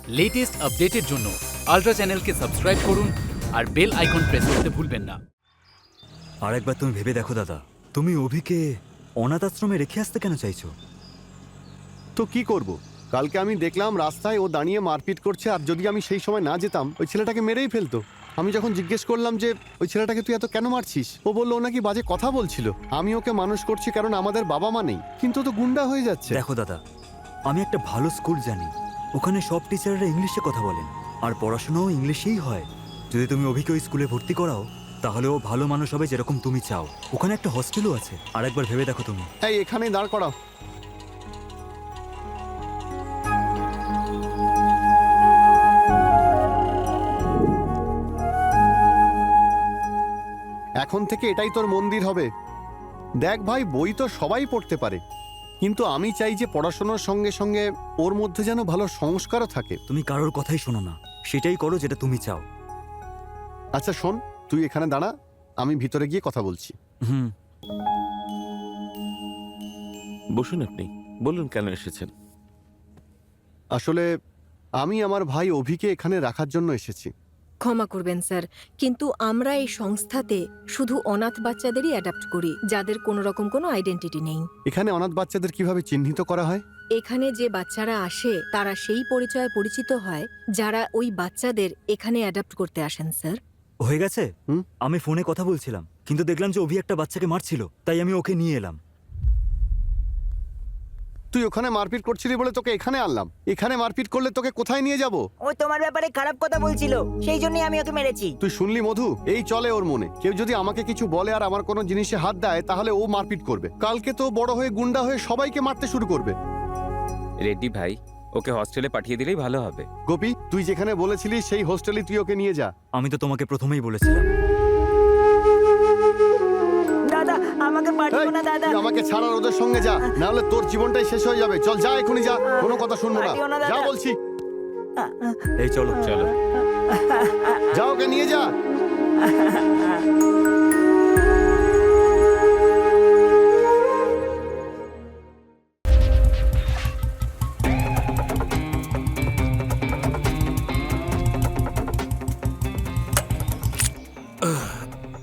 Latest আপডেটের জন্য ultra চ্যানেলকে সাবস্ক্রাইব করুন আর বেল আইকন প্রেস করতে ভুলবেন না। আরেকবার তুমি ভেবে দেখো দাদা, তুমি অভিকে অনাথ আশ্রমে রেখে আসতে কেন চাইছো? তো কি করব? কালকে আমি দেখলাম রাস্তায় ও দাঁড়িয়ে মারপিট করছে, আর যদি আমি সেই সময় না যেতাম ওই ছেলেটাকে মেরেই ফেলতো। আমি যখন জিজ্ঞেস করলাম যে ওই ছেলেটাকে তুই এত কেন মারছিস, ও বললো ও নাকি বাজে কথা বলছিল। আমি ওকে মানুষ করছি কারণ আমাদের বাবা মা নেই, কিন্তু ও তো গুন্ডা হয়ে যাচ্ছে। দেখো দাদা, আমি একটা ভালো স্কুল জানি, ওখানে সব টিচাররা ইংলিশে কথা বলেন আর পড়াশোনাও ইংলিশেই হয়। যদি তুমি অভিকে ওই স্কুলে ভর্তি করাও তাহলে ও ভালো মানুষ হবে যেরকম তুমি চাও। ওখানে একটা হস্টেলও আছে, আরেকবার ভেবে দেখো তুমি। এই এখানেই দাঁড় করাও। এখন থেকে এটাই তোর মন্দির হবে। দেখ ভাই, বই তো সবাই পড়তে পারে, কিন্তু আমি চাই যে পড়াশোনার সঙ্গে সঙ্গে ওর মধ্যে যেন ভালো সংস্কারও থাকে। তুমি কারোর কথাই শোনো না, সেটাই করো যেটা তুমি চাও। আচ্ছা শোন, তুই এখানে দাঁড়া, আমি ভিতরে গিয়ে কথা বলছি। হুম। বসুন, আপনি বলুন কেন এসেছেন। আসলে আমি আমার ভাই অভিকে এখানে রাখার জন্য এসেছি। ক্ষমা করবেন স্যার, কিন্তু আমরা এই সংস্থাতে শুধু অনাথ বাচ্চাদেরই অ্যাডাপ্ট করি, যাদের কোনো রকম কোনো আইডেন্টিটি নেই। এখানে অনাথ বাচ্চাদের কিভাবে চিহ্নিত করা হয়? এখানে যে বাচ্চারা আসে তারা সেই পরিচয়ে পরিচিত হয় যারা ওই বাচ্চাদের এখানে অ্যাডাপ্ট করতে আসেন স্যার। হয়ে গেছে। হুম? আমি ফোনে কথা বলছিলাম, কিন্তু দেখলাম যে অভি একটা বাচ্চাকে মারছিল, তাই আমি ওকে নিয়ে এলাম। তুই ওখানে মারপিট করছিলি বলে তোকে এখানে আনলাম। এখানে মারপিট করলে তোকে কোথায় নিয়ে যাব? ও তোমার ব্যাপারে খারাপ কথা বলছিল, সেই জন্যই আমি ওকে মেরেছি। তুই শুনলি মধু? এই চলে ওর মনে, কেউ যদি আমাকে কিছু বলে আর আমার কোনো জিনিসে হাত দেয় তাহলে ও মারপিট করবে। কালকে তো বড় হয়ে গুন্ডা হয়ে সবাইকে মারতে শুরু করবে। রেড্ডি ভাই, ওকে হস্টেলে পাঠিয়ে দিলেই ভালো হবে। গোপী, তুই যেখানে বলেছিলি সেই হোস্টেলে তুই ওকে নিয়ে যা। আমি তো তোমাকে প্রথমেই বলেছিলাম। দাদা আমাকে এই, পাঠিও না দাদা। তুই আমাকে ছাড়ার ওদের সঙ্গে যা, না হলে তোর জীবনটাই শেষ হয়ে যাবে। চল যা, এখনই যা, কোনো কথা শুনবো না। পাঠিও না দাদা। যা বলছি, এই চলো চলো। যা ওকে নিয়ে যা।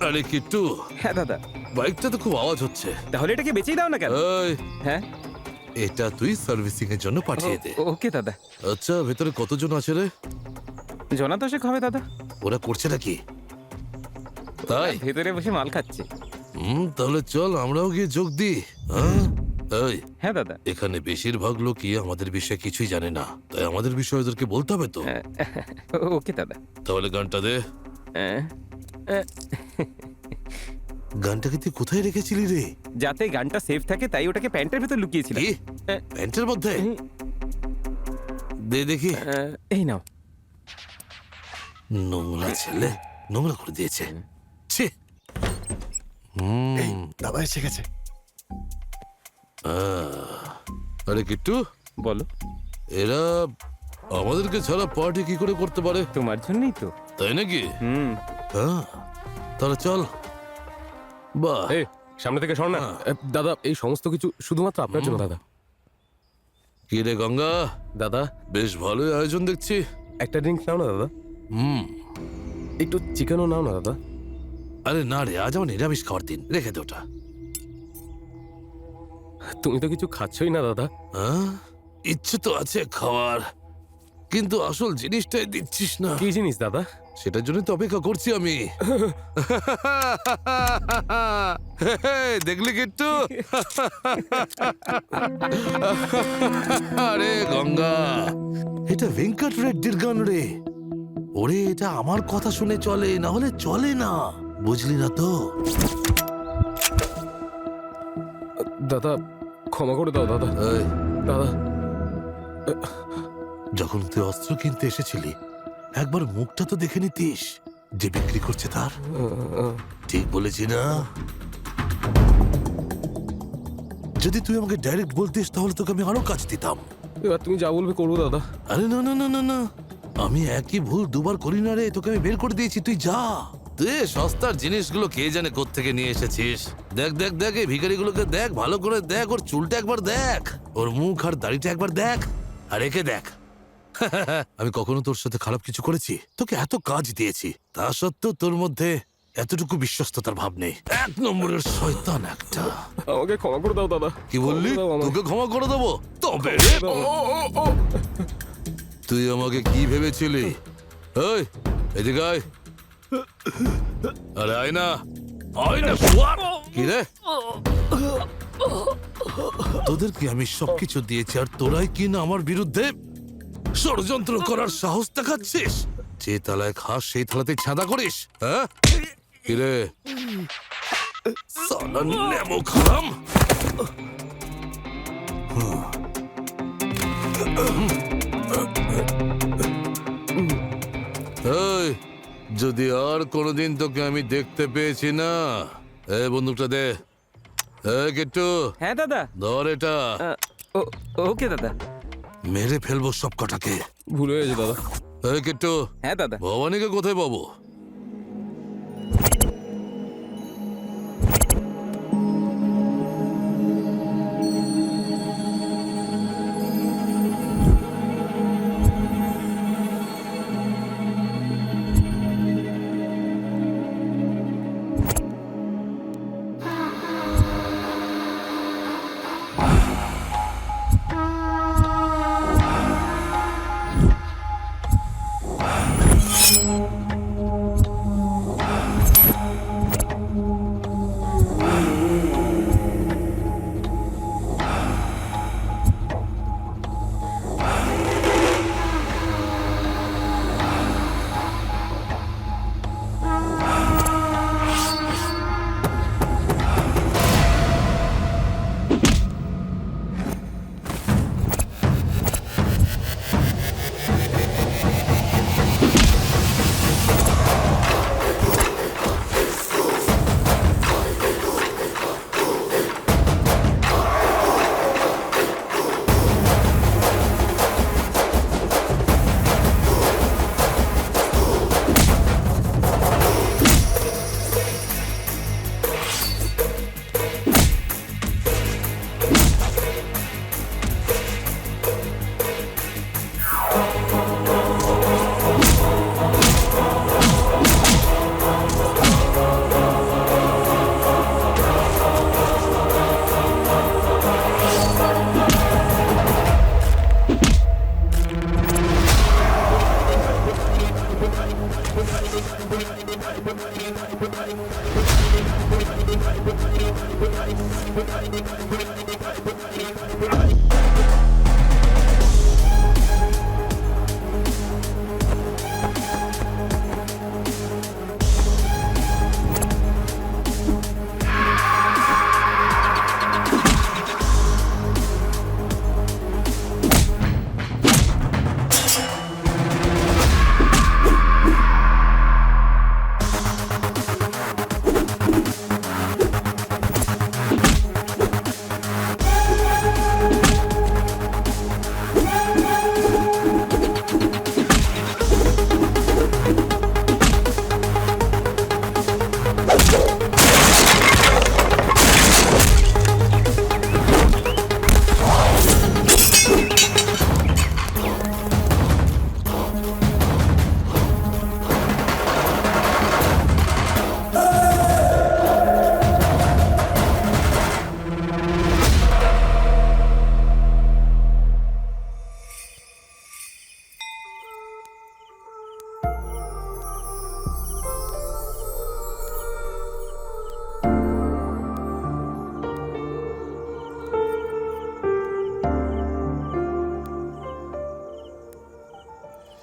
আরে কিট্টু, হ্যাঁ দাদা। বাইকটা তো খুব আওয়াজ হচ্ছে। তাহলে এটাকে বেচেই দাও না কেন? এই, হ্যাঁ, এটা তুই সার্ভিসিং এর জন্য পাঠিয়ে দে। ওকে দাদা। আচ্ছা, ভেতরে কতজন আছে রে? জনা দশেক হবে দাদা। ওরা করছে নাকি? তাই? ভেতরে বসে মাল খাচ্ছে। তাহলে চল আমরাও গিয়ে যোগ দিই। হ্যাঁ? এই, হ্যাঁ দাদা। এখানে বেশিরভাগ লোকই আমাদের বিষয়ে কিছুই জানে না, তাই আমাদের বিষয়ে ওদেরকে বলতে হবে তো। হ্যাঁ, ওকে দাদা। তাহলে গানটা দে। হ্যাঁ, গানটাকে তুই কোথায় রেখেছিলি রে? যাতে গানটা সেফ থাকে তাই ওটাকে প্যান্টের ভেতর লুকিয়েছিলাম। কি? প্যান্টের মধ্যে? দে দেখি। এই নাও। নোংরা ছেলে, নোংরা করে দিয়েছে। ছি। দাদা এসে গেছে। আরে কিট্টু, বলো। এরা আমাদেরকে ছাড়া পার্টি কি করে করতে পারে? তোমার জন্যই তো। তাই নাকি? হুম। তাহলে চল। বাহ, এই সামনে থেকে সর না। দাদা, এই সমস্ত কিছু শুধুমাত্র আপনার জন্য দাদা। কি রে গঙ্গা, দাদা বেশ ভালোই আয়োজন দেখছি। একটা ড্রিঙ্ক নাও না দাদা, একটু চিকেনও নাও না দাদা। আরে না রে, আজ আমার নিরামিষ খাওয়ার দিন, রেখে দে ওটা। তুমি তো কিছু খাচ্ছই না দাদা। ইচ্ছে তো আছে খাওয়ার, কিন্তু আসল জিনিসটাই দিচ্ছিস না। কি জিনিস দাদা? সেটার জন্য তো অপেক্ষা করছি আমি। দেখলি কিট্টু? আরে গঙ্গা, এটা ভেঙ্কট রেড্ডির গান রে। ওরে, এটা আমার কথা শুনে চলে, না হলে চলে না, বুঝলি না তো? দাদা ক্ষমা করে দাও দাদা। এই, দাদা যখন তুই অস্ত্র কিনতে এসেছিলি একবার মুখটা তো দেখে নিতিস, যে বিক্রি করছে তার। ঠিক বলেছি না? যদি তুই আমাকে ডাইরেক্ট বলতিস তাহলে তোকে আমি আরো কাজ দিতাম। এবার তুমি যা বলবে করবো দাদা। আরে না না না না না, আমি একই ভুল দুবার করি না রে। তোকে আমি বের করে দিয়েছি, তুই যা। তুই সস্তার জিনিসগুলো কে জানে কোত্থেকে নিয়ে এসেছিস। দেখ দেখ দেখ, এই ভিখারিগুলোকে দেখ, ভালো করে দেখ। ওর চুলটা একবার দেখ, ওর মুখ আর দাড়িটা একবার দেখ, আর একে দেখ, আমি কখনো তোর সাথে খারাপ কিছু করেছি? তোকে এত কাজ দিয়েছি, তা সত্ত্বেও তোর মধ্যে এতটুকু বিশ্বস্ততার ভাব নেই। 1 নম্বরের শয়তান একটা। আমাকে ক্ষমা করে দাও দাদা। কি বললি? ক্ষমা করে দাও আমায়। তোকে ক্ষমা করে দেবো? তবে রে, তুই আমাকে কি ভেবেছিলি? এই, এদিকে আয়। আরে আয় না, আয় না শুয়ার। কি রে, তোদেরকে আমি সবকিছু দিয়েছি আর তোরাই কি না আমার বিরুদ্ধে ষড়যন্ত্র করার সাহস দেখাচ্ছিস? যে থালায় খাস সেই থালাতে ছাদা করিস, হ্যাঁ? কি রে সালা নেমো খারাম। এই, যদি আর কোনোদিন তোকে আমি দেখতে পেয়েছি না, এই বন্দুকটা দে। এই কিট্টু, হ্যাঁ দাদা। ধর এটা। ওকে দাদা। মেরে ফেলবো সব কটাকে। ভুল হয়ে গেছে দাদা। এই কিট্টু, হ্যাঁ দাদা। ভবানীকে কোথায় পাবো?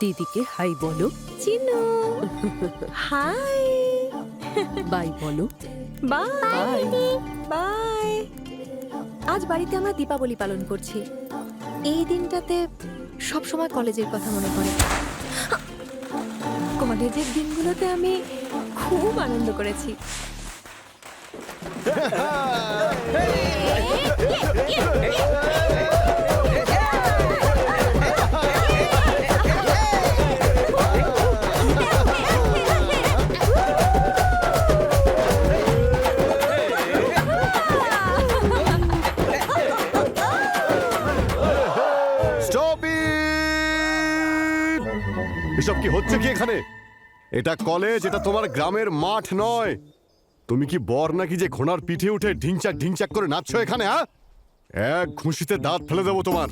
দিদিকে হাই বলো। চিনু হাই, বাই বলো। Bye bye. আজ বাড়িতে আমরা দীপাবলি পালন করছি। এই দিনটাতে সব সময় কলেজের কথা মনে পড়ে। কলেজের দিনগুলোতে আমি খুব আনন্দ করেছি। Stop it! এসব কি হচ্ছে কি এখানে? এটা কলেজ, এটা তোমার গ্রামের মাঠ নয়। তুমি কি বর নাকি যে ঘোড়ার পিঠে উঠে ঢিংচাক ঢিংচাক করে নাচছো এখানে? হ্যাঁ, এক ঘুষিতে দাঁত ফেলে দেবো তোমার।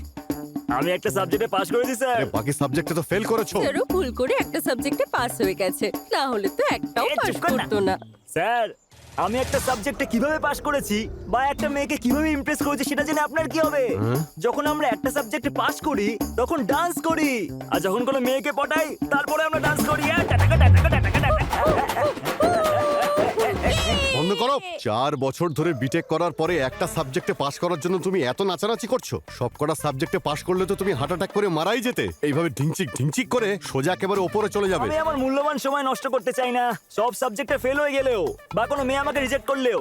আমি একটা সাবজেক্টে পাশ করেছি স্যার। বাকি সাবজেক্টে তো ফেল করেছো। স্যারও ভুল করে একটা সাবজেক্টে পাস হয়ে গেছে, না হলে তো একটাও এ, পাস চুপ কর না। করতো না। স্যার, আমি একটা সাবজেক্টে কিভাবে পাশ করেছি বা একটা মেয়েকে কিভাবে ইমপ্রেস করেছি সেটা জেনে আপনার কি হবে? যখন আমরা একটা সাবজেক্টে পাশ করি তখন ডান্স করি, আর যখন কোনো মেয়েকে পটাই তারপরে আমরা ডান্স করি। বন্ধ করো। 4 বছর ধরে বিটেক করার পরে একটা সাবজেক্টে পাশ করার জন্য তুমি এত নাচানাচি করছো। সব কটা সাবজেক্টে পাশ করলে তো তুমি হার্ট অ্যাটাক করে মারাই যেতে। এইভাবে ঢিংচিক ঢিংচিক করে সোজা একেবারে ওপরে চলে যাবে। আমি আমার মূল্যবান সময় নষ্ট করতে চাই না, সব সাবজেক্টে ফেল হয়ে গেলেও বা কোনো মেয়ে আমাকে রিজেক্ট করলেও।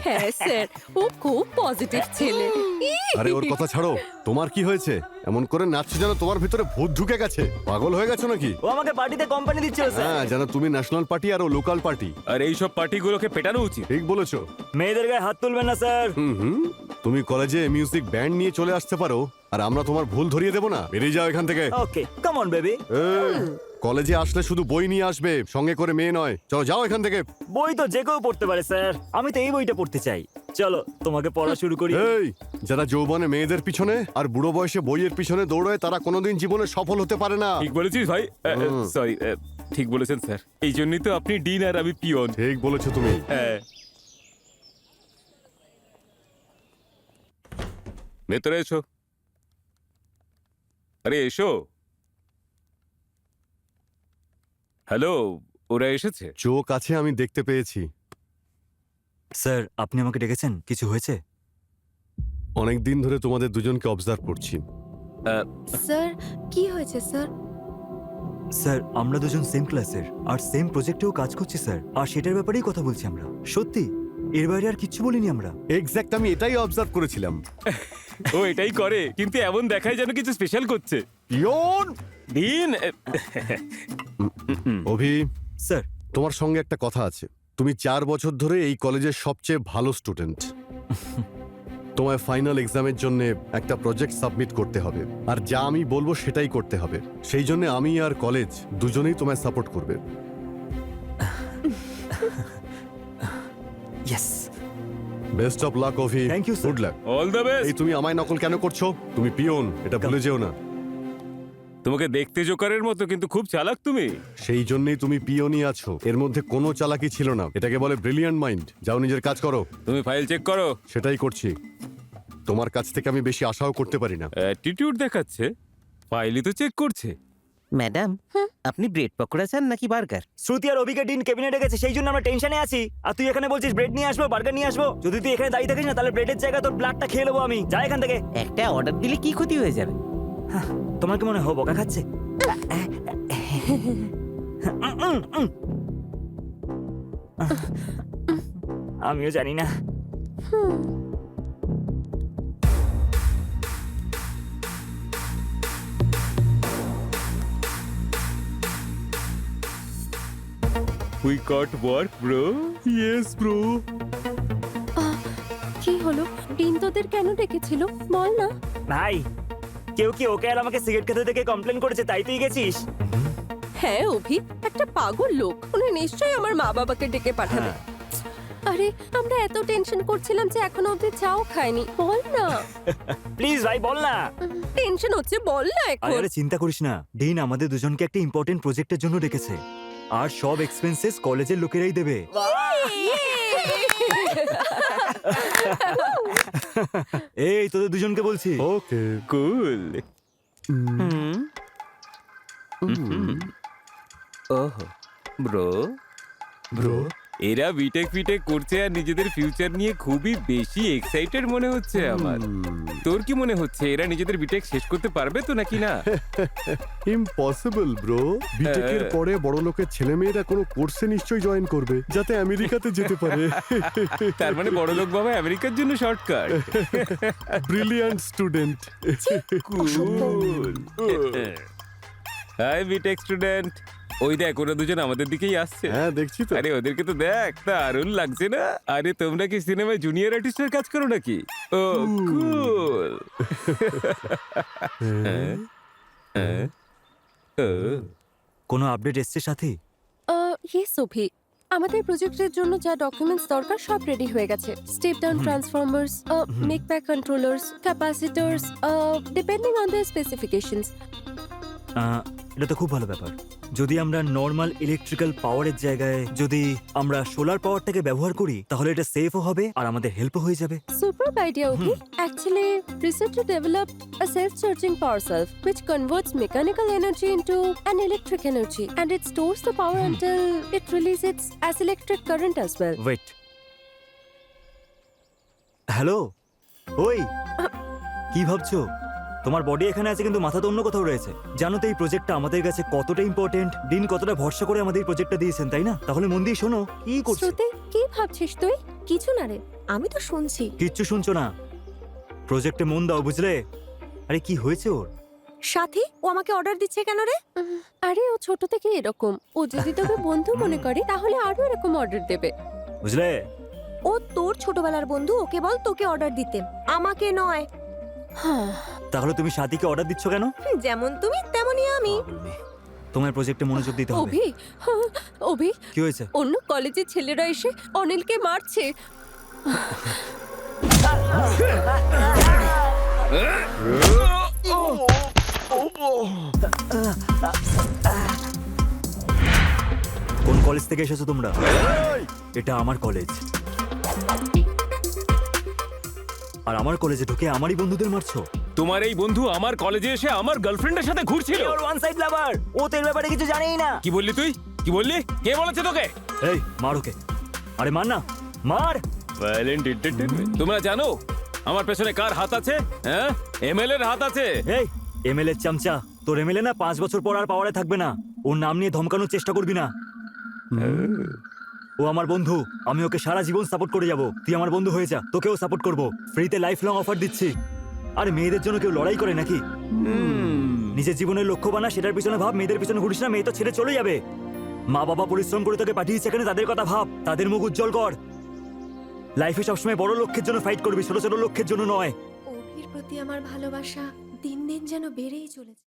হ্যাঁ স্যার, ও খুব পজিটিভ ছেলে। আরে ওর কথা ছাড়ো, তোমার কি হয়েছে? এমন করে নাচছো যেন তোমার ভিতরে ভূত ঢুকে গেছে। পাগল হয়ে গেছো নাকি? ও আমাকে পার্টিতে কোম্পানি দিচ্ছিল স্যার। হ্যাঁ, যেন তুমি ন্যাশনাল পার্টি আর ও লোকাল পার্টি। আর এইসব পার্টিগুলোকে পেটানো উচিত। ঠিক বলেছো। মেয়েদের গায়ে হাত তুলবেন না স্যার। তুমি কলেজে মিউজিক ব্যান্ড নিয়ে চলে আসতে পারো, আর আমরা তোমার ভুল ধরিয়ে দেবো না। বেরিয়ে যাও এখান থেকে। ওকে, কাম অন বেবি। এই, কলেজে আসলে শুধু বই নিয়ে আসবে, সঙ্গে করে মেয়ে নয়। চলো যাও এখান থেকে। বই তো যে কেউ পড়তে পারে স্যার, আমি তো এই বইটা পড়তে চাই। চলো তোমাকে পড়া শুরু করি। এই, যারা যৌবনে মেয়েদের পিছনে আর বুড়ো বয়সে বইয়ের পিছনে দৌড়ায় তারা কোনোদিন জীবনে সফল হতে পারে না। ঠিক বলেছিস ভাই। সরি, ঠিক বলেছেন স্যার। এই জন্যই তো আপনি ডিন আর আমি পিয়ন। ঠিক বলেছো তুমি। হ্যাঁ। ভেতরে এসো। আরে এসো। হ্যালো, ওরা এসেছে? চোখ আছে, আমি দেখতে পেয়েছি। স্যার, আপনি আমাকে ডেকেছেন, কিছু হয়েছে? অনেক দিন ধরে তোমাদের দুজনকে অবজার্ভ করছি। স্যার, কি হয়েছে স্যার? স্যার, আমরা দুজন সেম ক্লাসের আর সেম প্রজেক্টেও কাজ করছি স্যার, আর সেটার ব্যাপারেই কথা বলছি আমরা। সত্যি, এর বাইরে আর কিচ্ছু বলিনি আমরা। এক্স্যাক্ট, আমি এটাই অবজার্ভ করেছিলাম। ও এটাই করে, কিন্তু এমন দেখায় যেন কিছু স্পেশাল করছে। পিয়ন! ডিন। অভি, স্যার, তোমার সঙ্গে একটা কথা আছে। তুমি 4 বছর ধরে এই কলেজের সবচেয়ে ভালো স্টুডেন্ট। তোমায় ফাইনাল এক্সামের জন্য একটা প্রজেক্ট সাবমিট করতে হবে, আর যা আমি বলবো সেটাই করতে হবে। সেই জন্য আমি আর কলেজ দুজনেই তোমায় সাপোর্ট করবে। Yes. Best of luck Abhi. Thank you, sir. Good luck. All the এই বেস্ট। তুমি আমায় নকল কেন করছো? তুমি পিয়ন, এটা ভুলে যেও না। তোমাকে দেখতে জোকারের মতো, কিন্তু খুব চালাক তুমি। সেই জন্যই তুমি পিয়নই আছো। এর মধ্যে কোনো চালাকি ছিল না। এটাকে বলে ব্রিলিয়ান্ট মাইন্ড। যাও নিজের কাজ করো। তুমি ফাইল চেক করো। সেটাই করছি। তোমার কাছ থেকে আমি বেশি আশাও করতে পারি না। অ্যাটিটিউড দেখাচ্ছে, ফাইলই তো চেক করছে। ম্যাডাম, আপনি ব্রেড পকোড়া চান নাকি বার্গার? শ্রুতি আর অভিকে ডিন কেবিনেটে গেছে, সেই জন্য আমরা টেনশনে আছি। আর তুই এখানে বলছিস ব্রেড নিয়ে আসবো, বার্গার নিয়ে আসবো। যদি তুই এখানে দাঁড়িয়ে থাকিস না, তাহলে ব্রেডের জায়গায় তোর ব্লাডটা খেয়ে নেবো আমি। যা এখান থেকে। একটা অর্ডার দিলে কি ক্ষতি হয়ে যাবে? তোমার কি মনে হয় ও বকা খাচ্ছে? আমিও জানি না। We got work bro. Yes bro. কি হলো? ডিন তোদের কেন ডেকেছিল বল না। ভাই, কেউ কি ওকে আর আমাকে সিগারেট খেতে থেকে কমপ্লেন করেছে, তাই তুই গেছিস? হ্যাঁ অভি, একটা পাগল লোক, উনি নিশ্চয়ই আমার মা বাবাকে ডেকে পাঠাবে। আরে আমরা এত টেনশন করছিলাম যে এখনো অবধি চাও খাইনি, বল না। প্লিজ ভাই বল না। টেনশন হচ্ছে, বল না এখন। আরে চিন্তা করিস না, ডিন আমাদের দুজনকে একটা ইম্পর্টেন্ট প্রজেক্টের জন্য ডেকেছে, আর সব এক্সপেন্সেস কলেজের লোকেরাই দেবে। এই তোদের দুজনকে বলছি। ওকে, কুল। ওহো, ব্রো। ব্রো। এরা বিটেক ফিটেক করছে আর নিজেদের ফিউচার নিয়ে খুবই বেশি এক্সাইটেড মনে হচ্ছে আমার। তোর কি মনে হচ্ছে এরা নিজেদের বিটেক শেষ করতে পারবে তো নাকি না? Impossible bro. বিটেকের পরে বড় লোকের ছেলেমেয়েরা কোনো কোর্সে নিশ্চয়ই জয়েন করবে, যাতে আমেরিকাতে যেতে পারে। তার মানে বড় লোক বাবা আমেরিকার জন্য shortcut. Brilliant student. Cool. Hi BTech student. ওই দেখ, ওরা দুজন আমাদের দিকেই আসছে। হ্যাঁ, দেখছি তো। আরে ওদেরকে তো দেখ, দারুণ লাগছে না? আরে তোমরা কি সিনেমায় জুনিয়র আর্টিস্টের কাজ করো নাকি? ও কুল। কোনো আপডেট এসছে সাথী? ইয়েস অভি, আমাদের প্রজেক্টের জন্য যা ডকুমেন্টস দরকার সব রেডি হয়ে গেছে। Step down transformers, make back controllers, capacitors, depending on the specifications. এটা তো খুব ভালো ব্যাপার। যদি আমরা নর্মাল ইলেকট্রিক্যাল পাওয়ারের জায়গায় যদি আমরা সোলার পাওয়ারটাকে ব্যবহার করি তাহলে এটা সেফও হবে আর আমাদের হেল্পও হয়ে যাবে। Superb idea, Ovi. Actually, researcher developed a self-charging power cell which converts mechanical energy into an electric energy, and it stores the power until it releases it as electric current as well. Wait, hello, ওই কি ভাবছো? তোমার body এখানে আছে কিন্তু মাথা তো অন্য কোথাও রয়েছে। জানো তো এই প্রজেক্টটা আমাদের কাছে কতটা ইম্পর্টেন্ট, দিন কতটা ভরসা করে আমাদের এই প্রজেক্টটা দিয়েছেন, তাই না? তাহলে মন দিয়ে শোনো কি করছো। শ্রুতি, কি ভাবছিস তুই? কিছু না রে, আমি তো শুনছি। কিচ্ছু শুনছো না, প্রজেক্টে মন দাও, বুঝলে? আরে কি হয়েছে ওর? সাথী, ও আমাকে অর্ডার দিচ্ছে কেন রে? আরে ও ছোট থেকে এরকম, ও যদি তোকে বন্ধু মনে করে তাহলে আরো এরকম অর্ডার দেবে। বুঝলে? ও তোর ছোটবেলার বন্ধু, ওকে বল তোকে অর্ডার দিতে, আমাকে নয়। তাহলে তুমি সাথীকে অর্ডার দিচ্ছ কেন? যেমন তুমি তেমনই আমি। তোমার প্রজেক্টে মনোযোগ দিতে হবে। অভি, অভি, কি হয়েছে? অন্য কলেজের ছেলেরা এসে অনিলকে মারছে। কোন কলেজ থেকে এসেছো তোমরা? এটা আমার কলেজ, আর আমার কলেজে ঢুকে আমারই বন্ধুদের মারছো। তোমার এই বন্ধু আমার কলেজে এসে আমার গার্লফ্রেন্ডের সাথে ঘুরছিল। ওর ওয়ান সাইড লাভার, ও তো এর ব্যাপারে কিছু জানেই না। কি বললি তুই? কি বললি? কে বলেছে তোকে? এই মার ওকে। আরে মার না, মার। Violent entertainment. তোমরা জানো আমার পেছনে কার হাত আছে? হ্যাঁ, এমএলএ এর হাত আছে। এই এমএলএ চামচা, তোর এমএলএ না 5 বছর পর আর পাওয়ারে থাকবে না। ওর নাম নিয়ে ধমকানোর চেষ্টা করবি না। ও আমার বন্ধু, আমি ওকে সারা জীবন সাপোর্ট করে যাব। তুই আমার বন্ধু হয়ে যা, তোকেও সাপোর্ট করব। ফ্রিতে লাইফ লং অফার দিচ্ছি। আর মেয়েদের জন্য কেউ লড়াই করে নাকি? নিজের জীবনের লক্ষ্য বানা, সেটার পিছনে ভাব। মেয়েদের পিছনে ঘুরিস না, মেয়ে তো ছেড়ে চলে যাবে। মা বাবা পরিশ্রম করে তোকে পাঠিয়েছে এখানে, তাদের কথা ভাব, তাদের মুখ উজ্জ্বল কর। লাইফে সবসময় বড় লক্ষ্যের জন্য ফাইট করবি, ছোট ছোট লক্ষ্যের জন্য নয়। অভির প্রতি আমার ভালোবাসা দিন দিন যেন বেড়েই চলেছে।